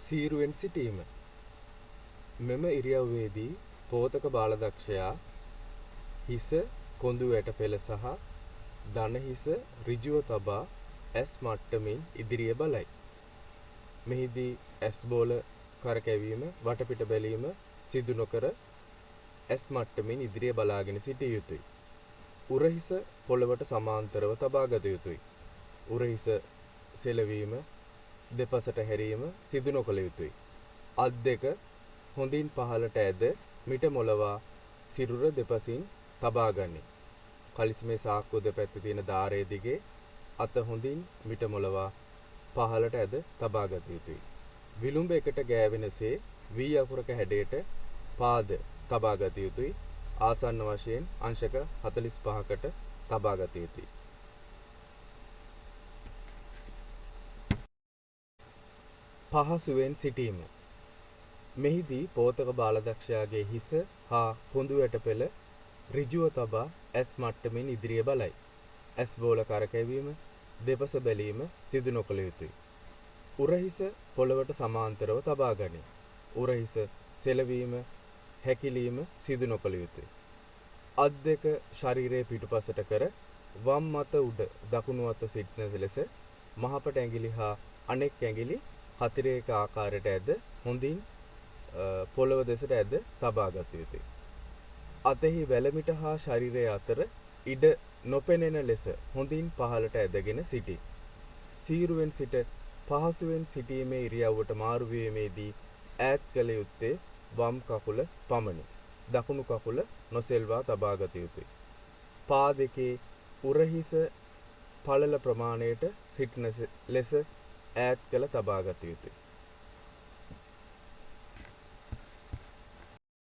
සීරුවෙන් සිටීම. මෙම ඉරියව්වේදී පෝතක බාලදක්ෂයා හිස කොඳු වැට පෙළ සහ දන හිස ඍජුව තබා ඇස් මට්ටමින් ඉදිරිය බලයි. මෙහිදී ඇස් බෝල කරකැවීම වටපිට බැලීම සිදු නොකර ඇස් මට්ටමින් ඉදිරිය බලාගෙන සිටිය යුතුය. උරහිස පොළවට සමාන්තරව තබා ගත යුතුය. උරහිස සෙලවීම දෙපසට හැරීම සිදු නොකළ යුතුය. අත් දෙක හොඳින් පහළට ඇද මිට මොලවා සිරුර දෙපසින් තබා ගනියි. කලිස්මේ සාක්කුව දෙපැත්තේ තියෙන දාරය දිගේ අත හොඳින් මිට මොලවා පහළට ඇද තබා ගත යුතුය. විලුඹ එකට ගෑවෙනසේ V අකුරක හැඩයට පාද තබා ගත යුතුය. ආසන්න වශයෙන් අංශක 45කට තබා ගත යුතුය. පහසුවෙන් සිටීම. මෙහිදී පෝතක බාලදක්ෂයාගේ හිස හා කොඳු වැට පෙළ ඍජුව තබා ඇස් මට්ටමින් ඉදිරිය බලයි. ඇස් බෝල කරකැවීම දෙපස බැලීම සිදු නොකළ යුතුය. උරහිස පොළවට සමාන්තරව තබා ගනියි. උරහිස සෙලවීම හැකිලීම සිදු නොකළ යුතුය. අත් දෙක ශරීරයේ පිටුපසට කර වම් අත උඩ දකුණු අත සිටින ලෙස මහපට ඇඟිලි හා අනෙක් ඇඟිලි හතිරේක ආකාරයට ඇද හොඳින් පොළව දෙසට ඇද තබා ගත යුතුය. අතෙහි වැලමිට හා ශරීරය අතර ඉඩ නොපෙනෙන ලෙස හොඳින් පහළට ඇදගෙන සිටී. සීරුවෙන් සිට පහසුවෙන් සිටීමේ ඉරියව්වට මාරු වීමේදී ඈත් කළ යුත්තේ වම් කකුල පමණි. දකුණු කකුල නොසෙල්වා තබා ගත යුතුය. පා දෙකේ උරහිස පළල ප්‍රමාණයට සිටින ලෙස ඈත් කළ තබා ගත යුතුය.